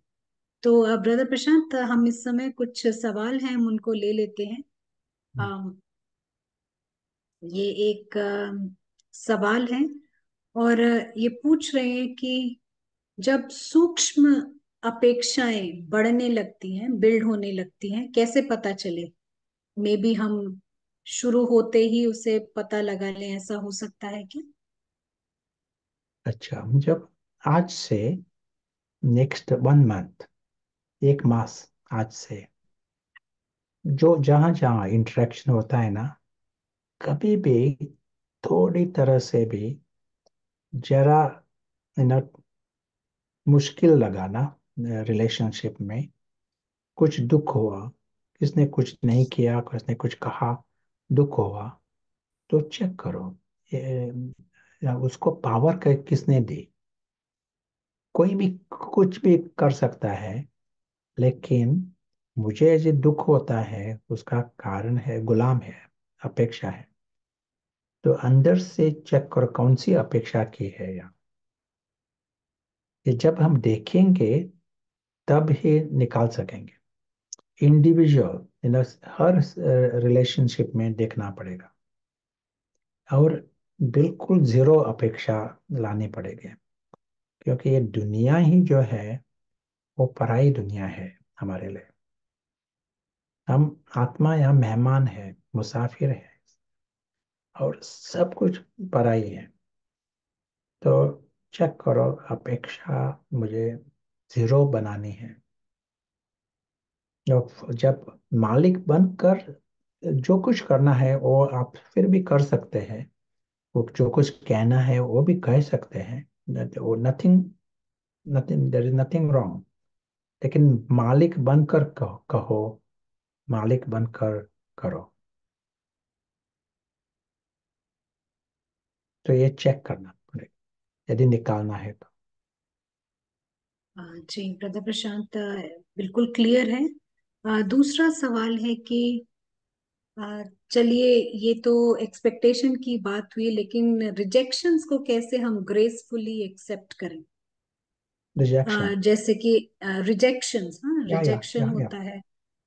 तो ब्रदर प्रशांत, हम इस समय कुछ सवाल हैं, हम उनको ले लेते हैं। अम, ये एक सवाल है, और ये पूछ रहे हैं कि जब सूक्ष्म अपेक्षाएं बढ़ने लगती हैं, बिल्ड होने लगती हैं, कैसे पता चले? मे बी हम शुरू होते ही उसे पता लगा लें, ऐसा हो सकता है क्या? अच्छा, जब आज से नेक्स्ट 1 मंथ, एक मास आज से, जो जहां जहां इंटरेक्शन होता है ना, कभी भी थोड़ी तरह से भी जरा ना मुश्किल लगाना रिलेशनशिप में, कुछ दुख हुआ, किसने कुछ नहीं किया, किसने कुछ कहा, दुख हुआ, तो चेक करो उसको पावर किसने दी। कोई भी कुछ भी कर सकता है, लेकिन मुझे जो दुख होता है उसका कारण है गुलाम है, अपेक्षा है। तो अंदर से चेक करो कौन सी अपेक्षा की है। या ये जब हम देखेंगे तब ही निकाल सकेंगे। इंडिविजुअल हर रिलेशनशिप में देखना पड़ेगा, और बिल्कुल जीरो अपेक्षा लानी पड़ेगी, क्योंकि ये दुनिया ही जो है वो पराई दुनिया है हमारे लिए। हम आत्मा या मेहमान है, मुसाफिर है, और सब कुछ पराई है। तो चेक करो, अपेक्षा मुझे जीरो बनानी है। जब मालिक बनकर जो कुछ करना है वो आप फिर भी कर सकते हैं, वो जो कुछ कहना है वो भी कह सकते हैं, nothing, nothing, there is nothing wrong. लेकिन मालिक बनकर कहो, मालिक बनकर करो। तो ये चेक करना पड़ेगा यदि निकालना है तो। जी ब्रदर प्रशांत, बिल्कुल क्लियर है। दूसरा सवाल है कि चलिए, ये तो एक्सपेक्टेशन की बात हुई, लेकिन रिजेक्शंस को कैसे हम ग्रेसफुली एक्सेप्ट करें? रिजेक्शन, जैसे कि रिजेक्शंस, हाँ, रिजेक्शन या होता है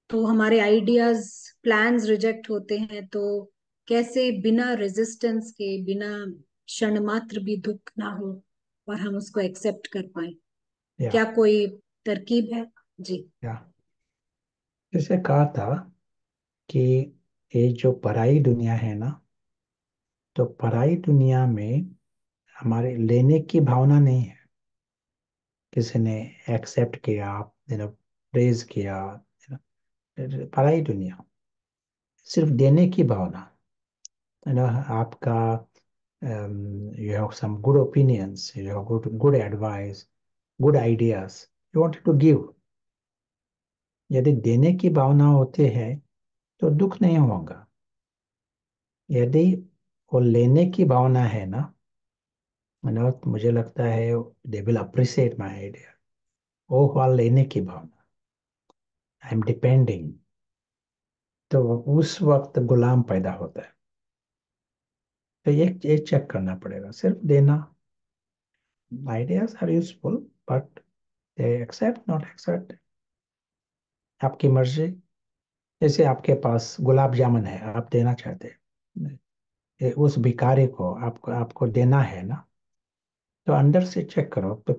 तो हमारे आइडियाज, प्लान्स रिजेक्ट होते हैं, तो कैसे बिना रेजिस्टेंस के, बिना क्षण मात्र भी दुख ना हो और हम उसको एक्सेप्ट कर पाए? या क्या कोई तरकीब है? जी। या जैसे कहा था कि ये जो पराई दुनिया है ना, तो पराई दुनिया में हमारे लेने की भावना नहीं है। किसी ने एक्सेप्ट किया, प्रेज किया, पराई दुनिया, सिर्फ देने की भावना। आपका you have some good opinions, you have good advice, good ideas, you wanted to give। यदि देने की भावना होती है तो दुख नहीं होगा। यदि वो लेने की भावना है ना, मुझे लगता है they will appreciate my idea. वो हुआ लेने की भावना, आई एम डिपेंडिंग। तो उस वक्त गुलाम पैदा होता है। तो ये चेक करना पड़ेगा। सिर्फ देना, ideas are useful, but they accept not accept, आपकी मर्जी। जैसे आपके पास गुलाब जामुन है, आप देना चाहते हैं, उस भिखारी को आपको आपको देना है ना, तो अंदर से चेक करो। तो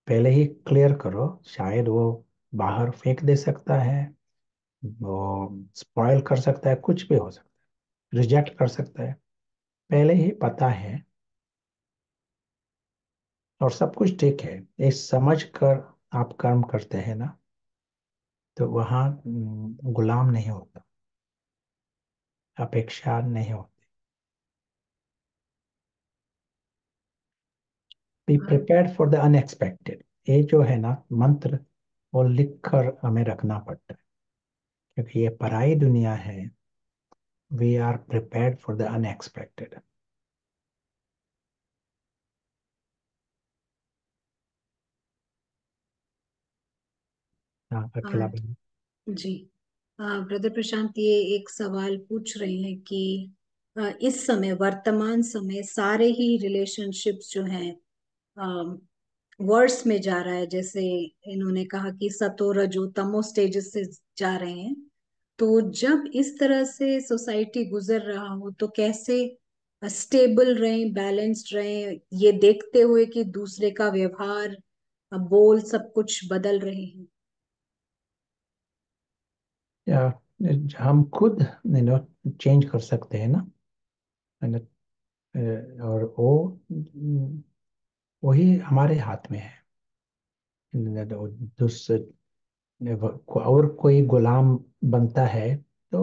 पहले ही क्लियर करो, शायद वो बाहर फेंक दे सकता है, वो स्पॉइल कर सकता है, कुछ भी हो सकता है, रिजेक्ट कर सकता है। पहले ही पता है और सब कुछ ठीक है, ये समझ कर आप कर्म करते हैं ना, तो वहाँ गुलाम नहीं होता, अपेक्षा नहीं होती। B prepared for the unexpected, ये जो है ना मंत्र, वो लिख कर हमें रखना पड़ता है, क्योंकि ये पराई दुनिया है। We are prepared for the unexpected. हाँ, अकेला हाँ बना। जी। ब्रदर प्रशांत, ये एक सवाल पूछ रहे हैं कि इस समय, वर्तमान समय, सारे ही रिलेशनशिप्स जो हैं वर्स में जा रहा है। जैसे इन्होंने कहा कि सतो रजो तमो स्टेजेस से जा रहे हैं। तो जब इस तरह से सोसाइटी गुजर रहा हो तो कैसे स्टेबल रहें, बैलेंस्ड रहें, ये देखते हुए कि दूसरे का व्यवहार, बोल, सब कुछ बदल रहे हैं? या हम खुद चेंज कर सकते हैं ना, है ना? और वो वही हमारे हाथ में है। दूसरे और कोई गुलाम बनता है तो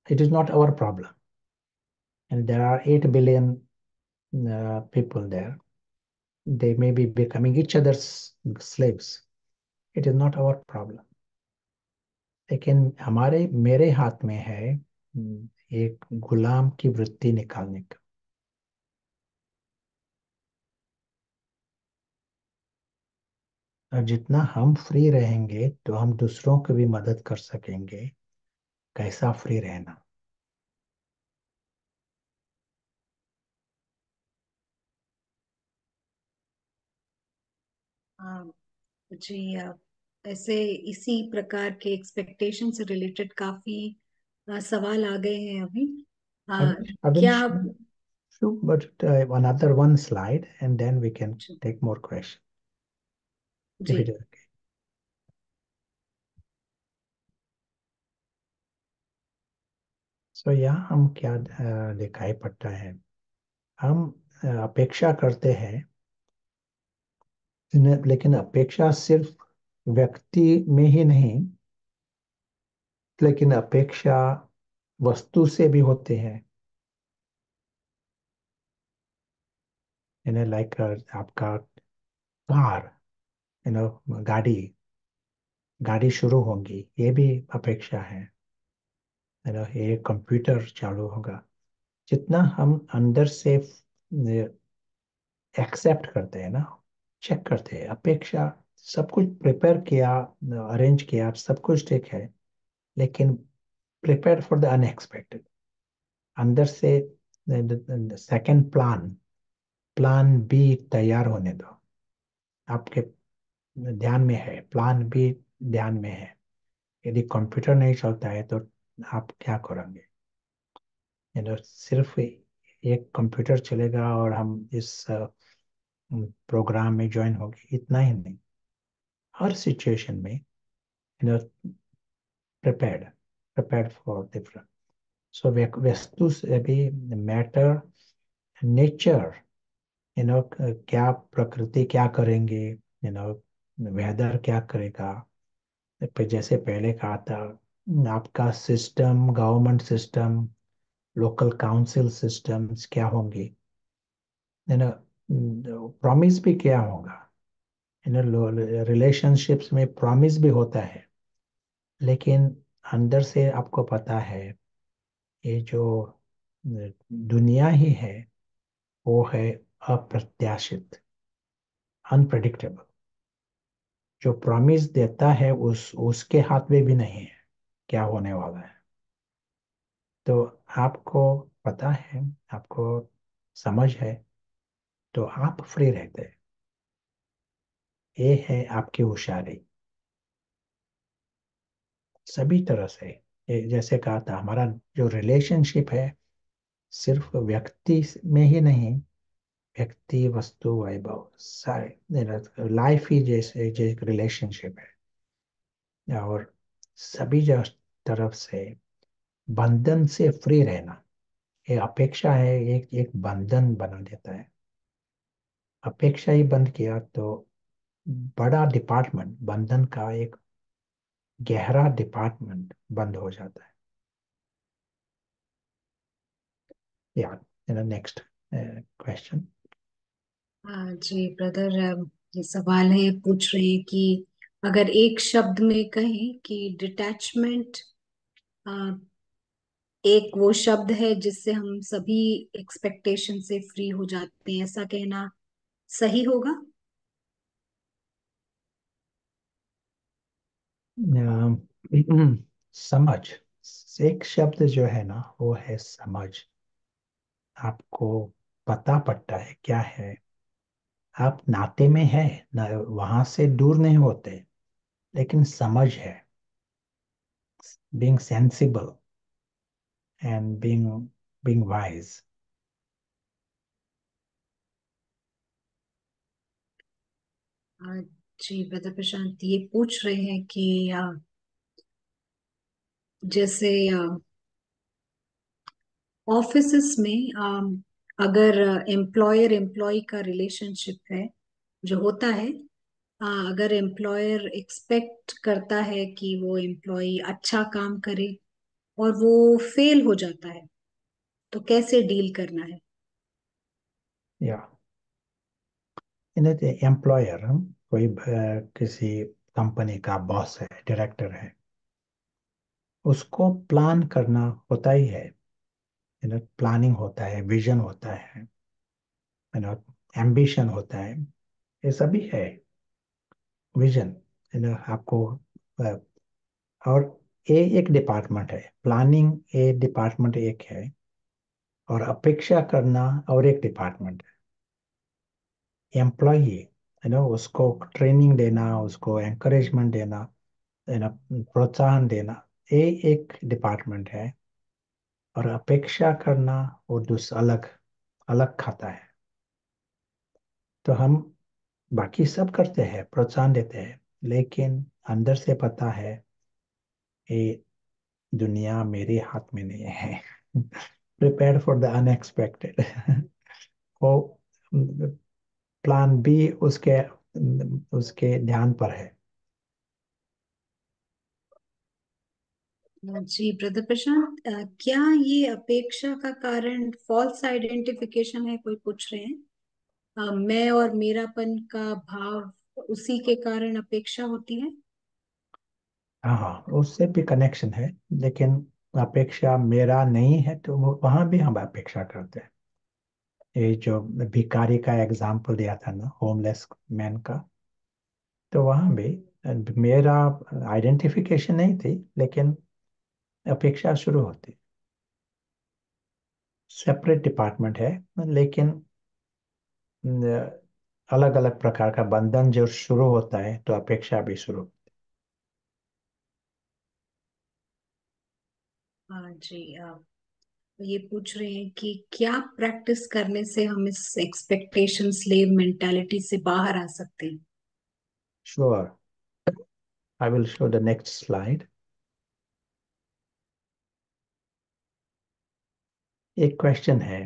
it is not our problem, and there are 8 billion people there. They may be becoming each other's slaves. It is not our problem. लेकिन हमारे मेरे हाथ में है एक गुलाम की वृत्ति निकालने का। और जितना हम फ्री रहेंगे तो हम दूसरों को भी मदद कर सकेंगे कैसा फ्री रहना। हाँ जी। ऐसे इसी प्रकार के एक्सपेक्टेशन से रिलेटेड काफी सवाल आ गए हैं अभी। आ, Avin, क्या आप sure, but another one slide, and then we can take more questions. If ji it is okay. So यहाँ हम क्या दिखाई पड़ता है, हम अपेक्षा करते हैं, लेकिन अपेक्षा सिर्फ व्यक्ति में ही नहीं, लेकिन अपेक्षा वस्तु से भी होते हैं। लाइक आपका कार, गाड़ी गाड़ी शुरू होगी, ये भी अपेक्षा है। ये कंप्यूटर चालू होगा। जितना हम अंदर से एक्सेप्ट करते हैं ना, चेक करते हैं, अपेक्षा, सब कुछ प्रिपेयर किया, अरेंज किया, सब कुछ ठीक है, लेकिन प्रिपेयर फॉर द अनएक्सपेक्टेड, अंदर से सेकंड प्लान, प्लान बी तैयार होने दो। आपके ध्यान में है, प्लान बी ध्यान में है। यदि कंप्यूटर नहीं चलता है तो आप क्या करेंगे? सिर्फ एक कंप्यूटर चलेगा और हम इस प्रोग्राम में ज्वाइन होंगे, इतना ही नहीं, हर सिचुएशन में प्रिपेयर्ड प्रिपेयर्ड फॉर डिफरेंट। सो वस्तु से भी, मैटर, नेचर, क्या प्रकृति क्या करेंगे, वेदर क्या करेगा। पे जैसे पहले कहा था, आपका system, government system, local council systems क्या होंगे, प्रॉमिस भी क्या होगा। रिलेशनशिप्स में प्रॉमिस भी होता है, लेकिन अंदर से आपको पता है, ये जो दुनिया ही है, वो है अप्रत्याशित, अनप्रडिक्टेबल। जो प्रॉमिस देता है उसके हाथ में भी नहीं है क्या होने वाला है। तो आपको पता है, आपको समझ है, तो आप फ्री रहते हैं। ये है आपकी होशियारी सभी तरह से। जैसे कहा था, हमारा जो रिलेशनशिप है, सिर्फ व्यक्ति में ही नहीं, व्यक्ति, वस्तु, वैभव, सारे लाइफ ही जैसे एक रिलेशनशिप है। और सभी तरफ से बंधन से फ्री रहना, ये अपेक्षा है, एक एक बंधन बना देता है। अपेक्षा ही बंद किया तो बड़ा डिपार्टमेंट, बंधन का एक गहरा डिपार्टमेंट बंद हो जाता है। या नेक्स्ट क्वेश्चन। जी ब्रदर, ये सवाल है, पूछ रहे हैं कि अगर एक शब्द में कहें कि डिटैचमेंट एक वो शब्द है जिससे हम सभी एक्सपेक्टेशन से फ्री हो जाते हैं, ऐसा कहना सही होगा? समझ, एक शब्द जो है ना, वो है समझ। आपको पता पड़ता है क्या है, आप नाते में है ना, वहां से दूर नहीं होते, लेकिन समझ है, being sensible and being wise. आ, जी ब्रदर प्रशांत, ये पूछ रहे हैं कि जैसे ऑफिसेस में अगर एम्प्लॉयर एम्प्लॉय का रिलेशनशिप है जो होता है, अगर एम्प्लॉयर एक्सपेक्ट करता है कि वो एम्प्लॉय अच्छा काम करे और वो फेल हो जाता है, तो कैसे डील करना है? या एम्प्लॉयर, कोई किसी कंपनी का बॉस है, डायरेक्टर है, उसको प्लान करना होता ही है। प्लानिंग होता है, विजन होता है, एम्बिशन होता है, ये सभी है। विजन, आपको और ये एक डिपार्टमेंट है, प्लानिंग ये डिपार्टमेंट एक है, और अपेक्षा करना और एक डिपार्टमेंट है। एम्प्लॉय उसको ट्रेनिंग देना, उसको एंकरेजमेंट देना, प्रोत्साहन देना, ये एक डिपार्टमेंट है। और अपेक्षा करना वो अलग अलग खाता है। तो हम बाकी सब करते हैं, प्रोत्साहन देते हैं, लेकिन अंदर से पता है ये दुनिया मेरे हाथ में नहीं है। Prepare for the unexpected. वो प्लान बी उसके उसके ध्यान पर है। जी ब्रदर प्रशांत, क्या ये अपेक्षा का कारण फॉल्स आइडेंटिफिकेशन है? कोई पूछ रहे हैं। मैं और मेरापन का भाव, उसी के कारण अपेक्षा होती है। हाँ हाँ, उससे भी कनेक्शन है, लेकिन अपेक्षा मेरा नहीं है तो वहां भी हम अपेक्षा करते हैं। ये जो भिखारी का एग्जाम्पल दिया था ना, होमलेस मैन का, तो वहां भी मेरा आइडेंटिफिकेशन नहीं थी, लेकिन अपेक्षा शुरू होती। सेपरेट डिपार्टमेंट है, लेकिन अलग अलग प्रकार का बंधन जो शुरू होता है, तो अपेक्षा भी शुरू। हाँ जी। ये पूछ रहे हैं कि क्या प्रैक्टिस करने से हम इस एक्सपेक्टेशन स्लेव मेंटालिटी से बाहर आ सकते हैं? Sure, I will show the next slide. एक क्वेश्चन है,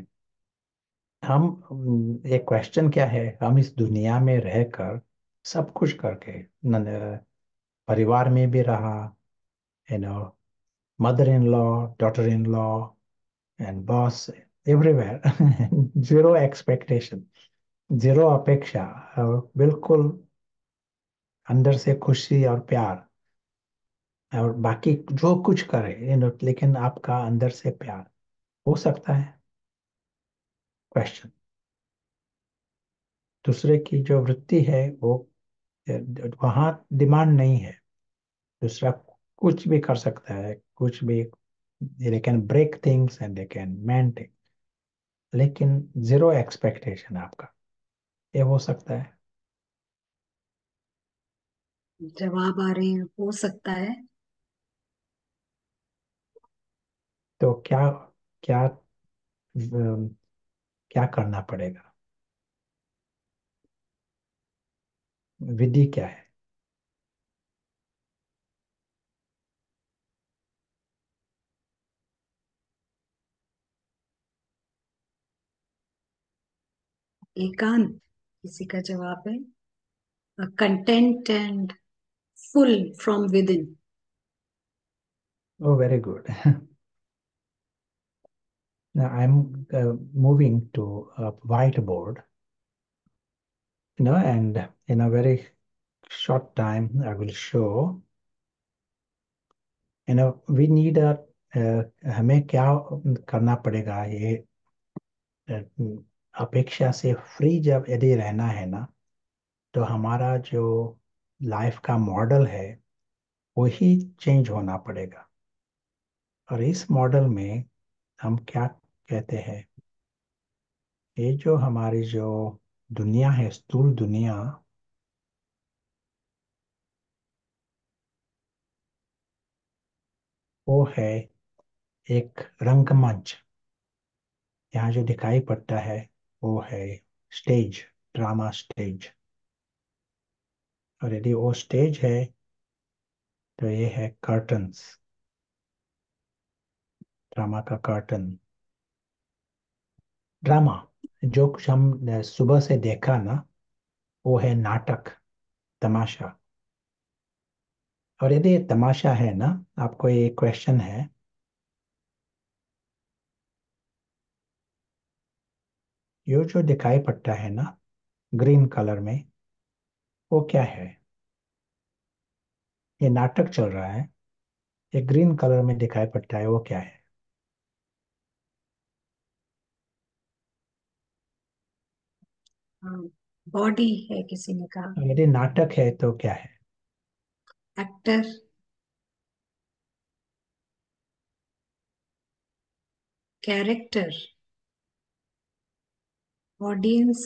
एक क्वेश्चन क्या है, हम इस दुनिया में रहकर सब कुछ करके, परिवार में भी रहा, you know mother in law, daughter in law and boss, everywhere, zero expectation, zero अपेक्षा, और बिल्कुल अंदर से खुशी और प्यार, और बाकी जो कुछ करे, लेकिन आपका अंदर से प्यार हो सकता है? क्वेश्चन। दूसरे की जो वृत्ति है वो, वहां डिमांड नहीं है। दूसरा कुछ भी कर सकता है, कुछ भी, they can break things and they can mend things, लेकिन जीरो एक्सपेक्टेशन आपका, ये हो सकता है? जवाब आ रहे हैं, हो सकता है। तो क्या क्या क्या करना पड़ेगा? विधि क्या है? एकांत किसी का जवाब है। Content and full from with in. Oh, very good. Now I'm moving to a whiteboard, and in a very short time I will show, we need हमें क्या करना पड़ेगा, ये अ, अपेक्षा से फ्री जब यदि रहना है ना, तो हमारा जो लाइफ का मॉडल है वही चेंज होना पड़ेगा। और इस मॉडल में हम क्या कहते हैं, ये जो हमारी जो दुनिया है, स्थूल दुनिया, वो है एक रंगमंच। यहाँ जो दिखाई पड़ता है वो है स्टेज, ड्रामा स्टेज। और यदि वो स्टेज है तो ये है कर्टन्स, ड्रामा का कर्टन। ड्रामा, जो कुछ हम सुबह से देखा ना, वो है नाटक, तमाशा। और यदि ये तमाशा है ना, आपको ये क्वेश्चन है, ये जो दिखाई पड़ता है ना ग्रीन कलर में, वो क्या है? ये नाटक चल रहा है, ये ग्रीन कलर में दिखाई पड़ता है, वो क्या है? बॉडी है किसी ने कहा। यदि नाटक है तो क्या है? Actor, character, audience,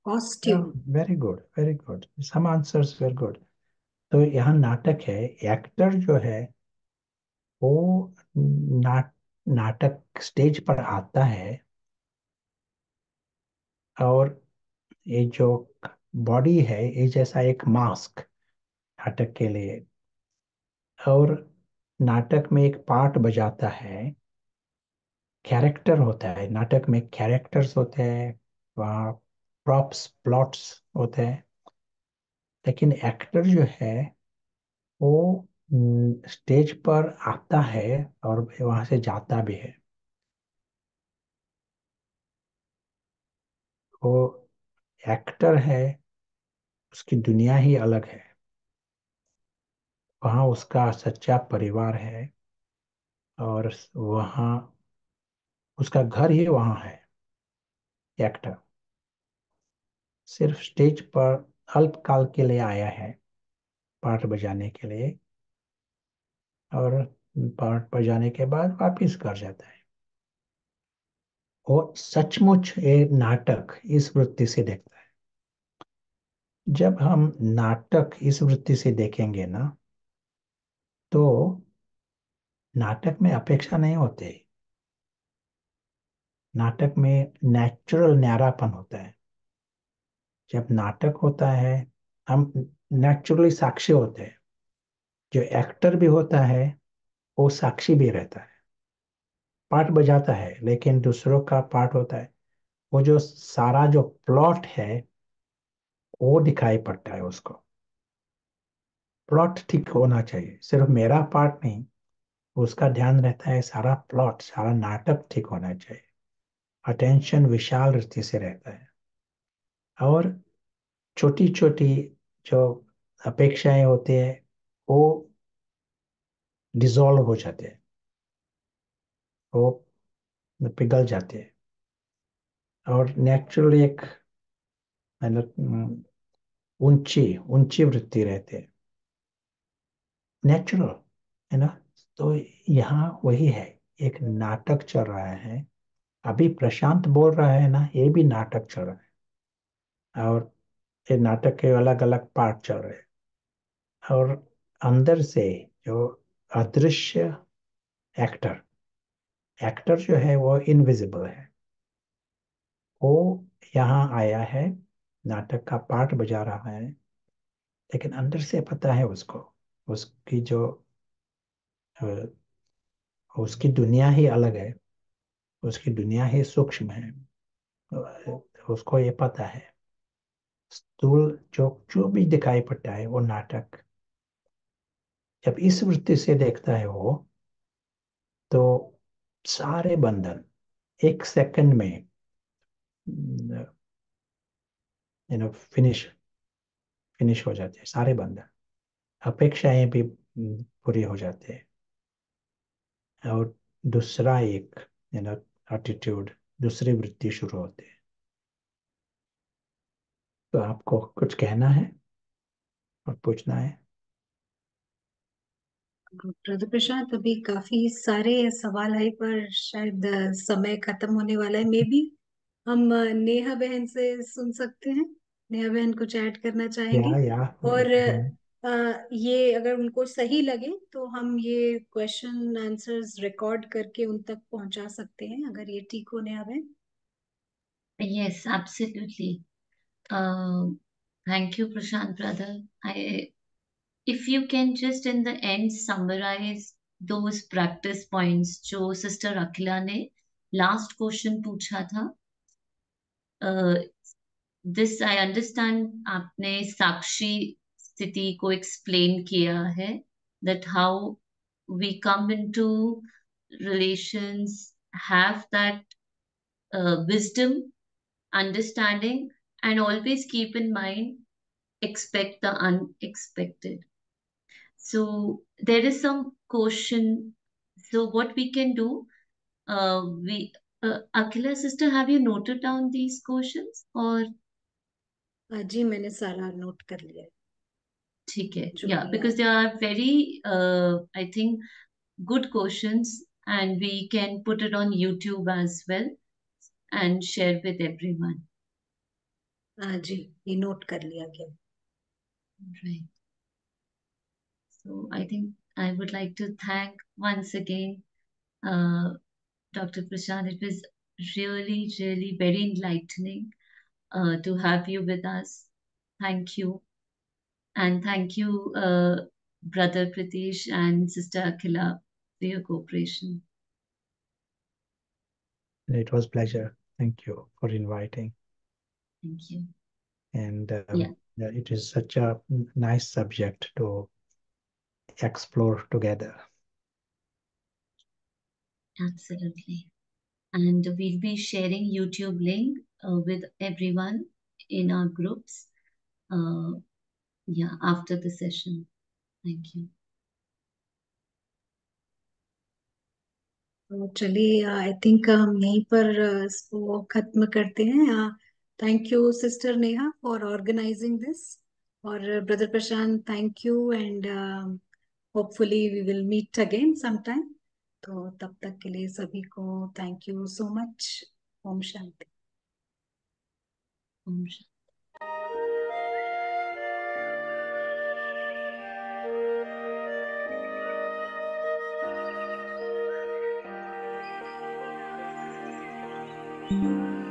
costume. Very good, very good, some answers very good. तो यहाँ नाटक है, एक्टर जो है वो नाटक स्टेज पर आता है, और ये जो बॉडी है ये जैसा एक मास्क नाटक के लिए, और नाटक में एक पार्ट बजाता है, कैरेक्टर होता है, नाटक में कैरेक्टर्स होते हैं, वहाँ प्रॉप्स प्लॉट्स होते हैं, लेकिन एक्टर जो है वो स्टेज पर आता है और वहां से जाता भी है। वो एक्टर है, उसकी दुनिया ही अलग है, वहाँ उसका सच्चा परिवार है, और वहाँ उसका घर ही वहाँ है। एक्टर सिर्फ स्टेज पर अल्पकाल के लिए आया है पार्ट बजाने के लिए, और पार्ट बजाने के बाद वापिस घर जाता है। वो सचमुच ये नाटक इस वृत्ति से देखता है। जब हम नाटक इस वृत्ति से देखेंगे ना, तो नाटक में अपेक्षा नहीं होते, नाटक में नेचुरल न्यारापन होता है। जब नाटक होता है हम नेचुरली साक्षी होते हैं, जो एक्टर भी होता है वो साक्षी भी रहता है, पार्ट बजाता है लेकिन दूसरों का पार्ट होता है। वो जो सारा जो प्लॉट है वो दिखाई पड़ता है उसको, प्लॉट ठीक होना चाहिए, सिर्फ मेरा पार्ट नहीं, उसका ध्यान रहता है सारा प्लॉट सारा नाटक ठीक होना चाहिए। अटेंशन विशाल रीति से रहता है, और छोटी छोटी जो अपेक्षाएं होती है वो डिसॉल्व हो जाते हैं, वो पिघल जाते हैं, और नेचुरली एक मतलब ऊंची ऊंची वृत्ति रहती है, नेचुरल है ना। तो यहाँ वही है, एक नाटक चल रहा है, अभी प्रशांत बोल रहा है ना, ये भी नाटक चल रहा है, और ये नाटक के अलग अलग पार्ट चल रहे हैं, और अंदर से जो अदृश्य एक्टर एक्टर जो है वो इनविजिबल है, वो यहाँ आया है, नाटक का पार्ट बजा रहा है, लेकिन अंदर से पता है उसको, उसकी जो अ, उसकी दुनिया ही अलग है, उसकी दुनिया ही सूक्ष्म है। उसको ये पता है, स्थूल जो जो भी दिखाई पड़ता है वो नाटक। जब इस वृत्ति से देखता है वो, तो सारे बंधन एक सेकंड में फिनिश फिनिश हो जाते हैं, सारे बंधन, अपेक्षाएं भी पूरी हो जाते हैं, और दूसरा एक एटीट्यूड, दूसरी वृत्ति शुरू होती है। तो आपको कुछ कहना है और पूछना है? ब्रदर प्रशांत, अभी काफी सारे सवाल आए पर शायद समय खत्म होने वाला है। मे बी हम नेहा बहन से सुन सकते हैं। नेहा बहन कुछ ऐड करना चाहेंगी? या और ये अगर उनको सही लगे तो हम ये क्वेश्चन आंसर्स रिकॉर्ड करके उन तक पहुंचा सकते हैं, अगर ये ठीक हो नेहा बहन। Yes, absolutely. Uh, Thank you, Prashant brother. If you can just in the end summarize those practice points जो sister अखिला ने last question पूछा था. Uh, this I understand आपने साक्षी स्थिति को explain किया है, that how we come into relations, have that wisdom, understanding, and always keep in mind expect the unexpected. So there is some question. So what we can do, we Akila sister, have you noted down these questions or जी मैंने सारा नोट कर लिया है ठीक है? जो Yeah, भी because है। they are very, I think, good questions, and we can put it on YouTube as well and share with everyone. जी, ये नोट कर लिया गया। Right. So I think I would like to thank once again Dr. Prashant. It was really, really very enlightening to have you with us. Thank you. And thank you, Brother Pritesh and Sister Akhila, for your cooperation. It was pleasure. Thank you for inviting. Thank you. And Yeah. it is such a nice subject to explore together. Absolutely. And we'll be sharing YouTube link with everyone in our groups. Yeah, after the session. Thank you. तो चलिए, आई थिंक हम यहीं पर इसको खत्म करते हैं। Thank you sister Neha for organising this, और brother Prashant thank you, and hopefully we will meet again sometime. तो तब तक के लिए सभी को थैंक यू सो मच। ओम शांति। Om Shanti. Thank you.